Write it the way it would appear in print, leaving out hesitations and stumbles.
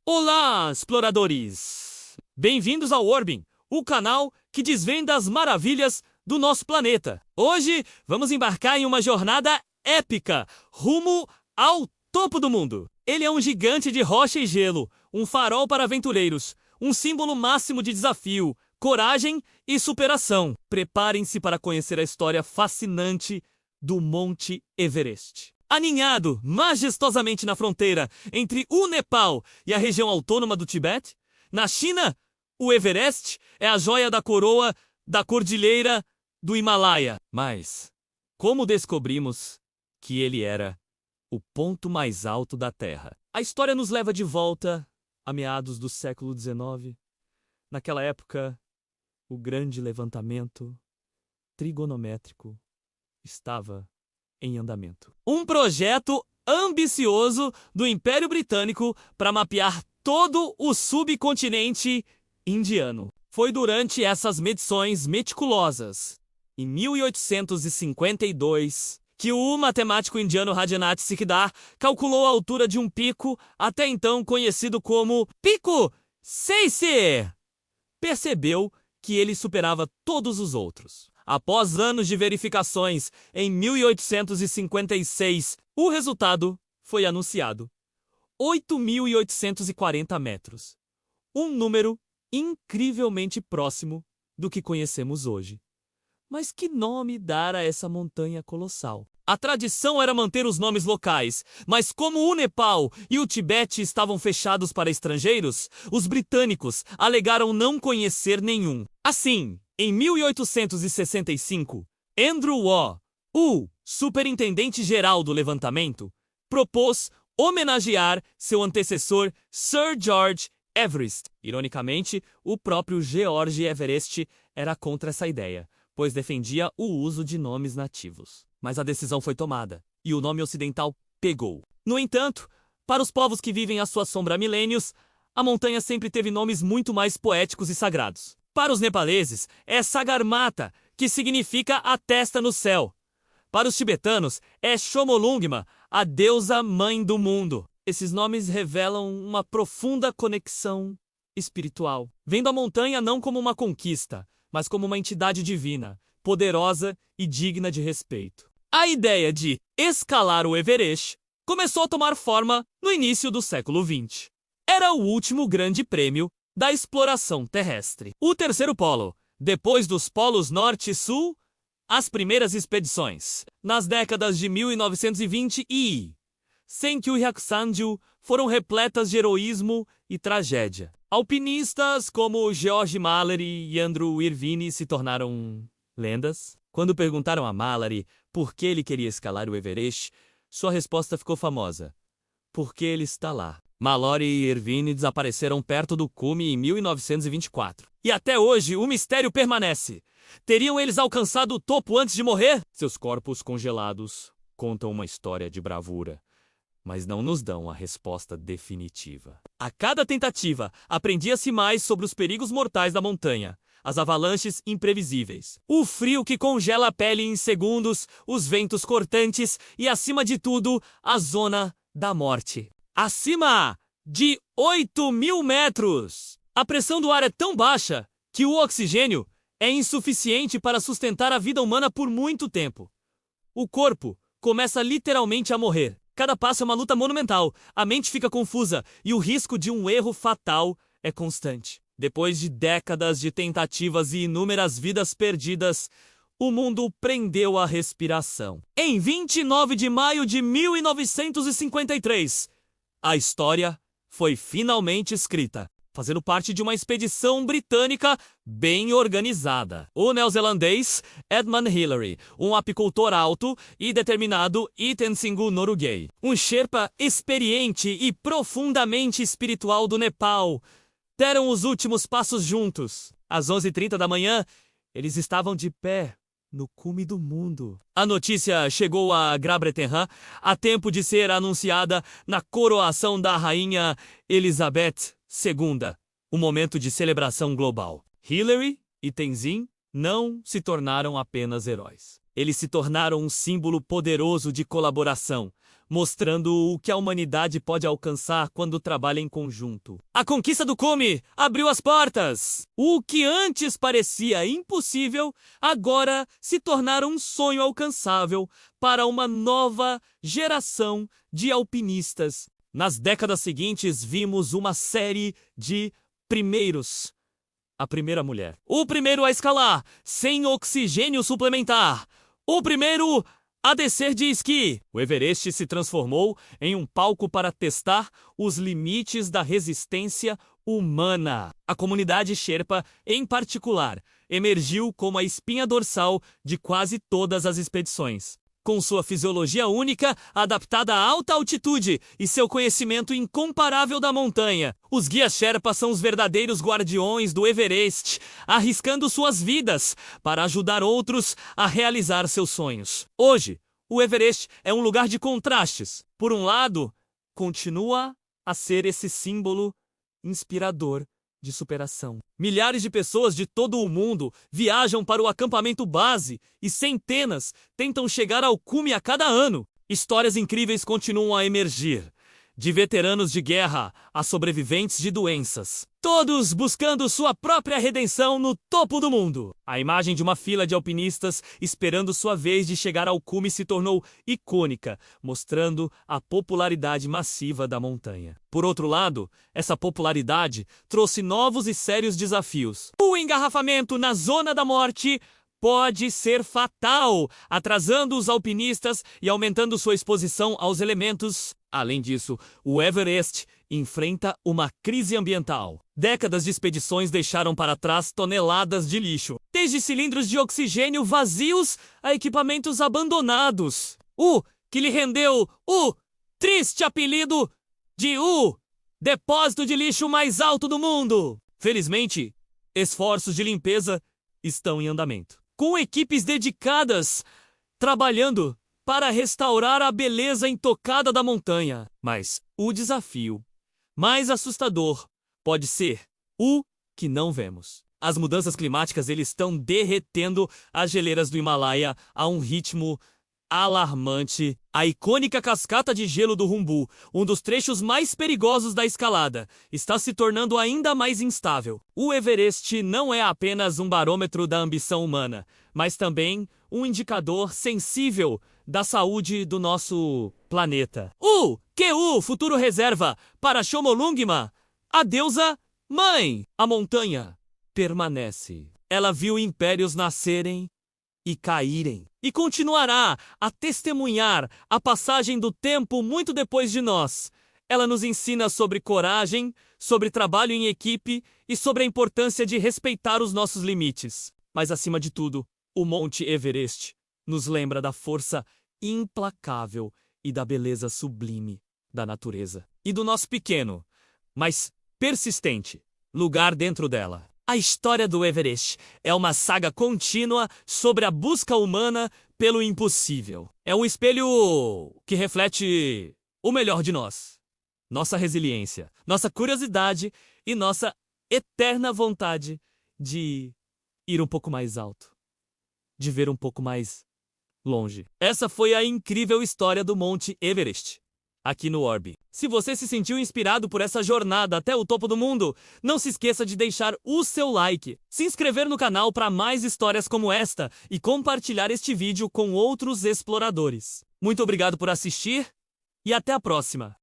Olá, exploradores! Bem-vindos ao Orbim, o canal que desvenda as maravilhas do nosso planeta. Hoje vamos embarcar em uma jornada épica rumo ao topo do mundo. Ele é um gigante de rocha e gelo, um farol para aventureiros, um símbolo máximo de desafio, coragem e superação. Preparem-se para conhecer a história fascinante do Monte Everest. Aninhado majestosamente na fronteira entre o Nepal e a região autônoma do Tibete, na China, o Everest é a joia da coroa da cordilheira do Himalaia. Mas como descobrimos que ele era o ponto mais alto da Terra? A história nos leva de volta a meados do século XIX. Naquela época, o grande levantamento trigonométrico estava em andamento. Um projeto ambicioso do Império Britânico para mapear todo o subcontinente indiano. Foi durante essas medições meticulosas, em 1852, que o matemático indiano Radhanath Sikdar calculou a altura de um pico até então conhecido como Pico Seyse. Percebeu que ele superava todos os outros. Após anos de verificações, em 1856, o resultado foi anunciado. 8.840 metros. Um número incrivelmente próximo do que conhecemos hoje. Mas que nome dar a essa montanha colossal? A tradição era manter os nomes locais, mas como o Nepal e o Tibete estavam fechados para estrangeiros, os britânicos alegaram não conhecer nenhum. Assim, em 1865, Andrew Waugh, o superintendente-geral do levantamento, propôs homenagear seu antecessor Sir George Everest. Ironicamente, o próprio George Everest era contra essa ideia, pois defendia o uso de nomes nativos. Mas a decisão foi tomada, e o nome ocidental pegou. No entanto, para os povos que vivem à sua sombra há milênios, a montanha sempre teve nomes muito mais poéticos e sagrados. Para os nepaleses, é Sagarmatha, que significa a testa no céu. Para os tibetanos, é Chomolungma, a deusa mãe do mundo. Esses nomes revelam uma profunda conexão espiritual, vendo a montanha não como uma conquista, mas como uma entidade divina, poderosa e digna de respeito. A ideia de escalar o Everest começou a tomar forma no início do século XX. Era o último grande prêmio da exploração terrestre. O terceiro polo, depois dos polos norte e sul, as primeiras expedições. Nas décadas de 1920 e 1930 foram repletas de heroísmo e tragédia. Alpinistas como George Mallory e Andrew Irvine se tornaram lendas. Quando perguntaram a Mallory por que ele queria escalar o Everest, sua resposta ficou famosa: porque ele está lá. Mallory e Irvine desapareceram perto do cume em 1924. E até hoje o mistério permanece. Teriam eles alcançado o topo antes de morrer? Seus corpos congelados contam uma história de bravura, mas não nos dão a resposta definitiva. A cada tentativa, aprendia-se mais sobre os perigos mortais da montanha, as avalanches imprevisíveis, o frio que congela a pele em segundos, os ventos cortantes e, acima de tudo, a zona da morte. Acima de 8.000 metros! A pressão do ar é tão baixa que o oxigênio é insuficiente para sustentar a vida humana por muito tempo. O corpo começa literalmente a morrer. Cada passo é uma luta monumental, a mente fica confusa e o risco de um erro fatal é constante. Depois de décadas de tentativas e inúmeras vidas perdidas, o mundo prendeu a respiração. Em 29 de maio de 1953, a história foi finalmente escrita, fazendo parte de uma expedição britânica bem organizada. O neozelandês Edmund Hillary, um apicultor alto e determinado Itensingu Norugay, um Sherpa experiente e profundamente espiritual do Nepal, deram os últimos passos juntos. Às 11h30 da manhã, eles estavam de pé no cume do mundo. A notícia chegou a Grã-Bretanha a tempo de ser anunciada na coroação da rainha Elizabeth II, um momento de celebração global. Hillary e Tenzin não se tornaram apenas heróis. Eles se tornaram um símbolo poderoso de colaboração, mostrando o que a humanidade pode alcançar quando trabalha em conjunto. A conquista do cume abriu as portas! O que antes parecia impossível, agora se tornara um sonho alcançável para uma nova geração de alpinistas. Nas décadas seguintes, vimos uma série de primeiros. A primeira mulher. O primeiro a escalar, sem oxigênio suplementar. O primeiro a descer de esqui. O Everest se transformou em um palco para testar os limites da resistência humana. A comunidade Sherpa, em particular, emergiu como a espinha dorsal de quase todas as expedições. Com sua fisiologia única, adaptada à alta altitude e seu conhecimento incomparável da montanha, os guias Sherpa são os verdadeiros guardiões do Everest, arriscando suas vidas para ajudar outros a realizar seus sonhos. Hoje, o Everest é um lugar de contrastes. Por um lado, continua a ser esse símbolo inspirador de superação. Milhares de pessoas de todo o mundo viajam para o acampamento base e centenas tentam chegar ao cume a cada ano. Histórias incríveis continuam a emergir, de veteranos de guerra a sobreviventes de doenças, todos buscando sua própria redenção no topo do mundo. A imagem de uma fila de alpinistas esperando sua vez de chegar ao cume se tornou icônica, mostrando a popularidade massiva da montanha. Por outro lado, essa popularidade trouxe novos e sérios desafios. O engarrafamento na zona da morte pode ser fatal, atrasando os alpinistas e aumentando sua exposição aos elementos. Além disso, o Everest enfrenta uma crise ambiental. Décadas de expedições deixaram para trás toneladas de lixo, desde cilindros de oxigênio vazios a equipamentos abandonados. O que lhe rendeu o triste apelido de o depósito de lixo mais alto do mundo. Felizmente, esforços de limpeza estão em andamento, com equipes dedicadas trabalhando para restaurar a beleza intocada da montanha. Mas o desafio mais assustador pode ser o que não vemos. As mudanças climáticas estão derretendo as geleiras do Himalaia a um ritmo alarmante. A icônica cascata de gelo do Rumbu, um dos trechos mais perigosos da escalada, está se tornando ainda mais instável. O Everest não é apenas um barômetro da ambição humana, mas também um indicador sensível da saúde do nosso planeta. O QU futuro reserva para Chomolungma, a deusa mãe. A montanha permanece. Ela viu impérios nascerem e caírem, e continuará a testemunhar a passagem do tempo muito depois de nós. Ela nos ensina sobre coragem, sobre trabalho em equipe e sobre a importância de respeitar os nossos limites. Mas, acima de tudo, o Monte Everest nos lembra da força implacável e da beleza sublime da natureza e do nosso pequeno, mas persistente, lugar dentro dela. A história do Everest é uma saga contínua sobre a busca humana pelo impossível. É um espelho que reflete o melhor de nós, nossa resiliência, nossa curiosidade e nossa eterna vontade de ir um pouco mais alto, de ver um pouco mais longe. Essa foi a incrível história do Monte Everest, aqui no Orbe. Se você se sentiu inspirado por essa jornada até o topo do mundo, não se esqueça de deixar o seu like, se inscrever no canal para mais histórias como esta e compartilhar este vídeo com outros exploradores. Muito obrigado por assistir e até a próxima!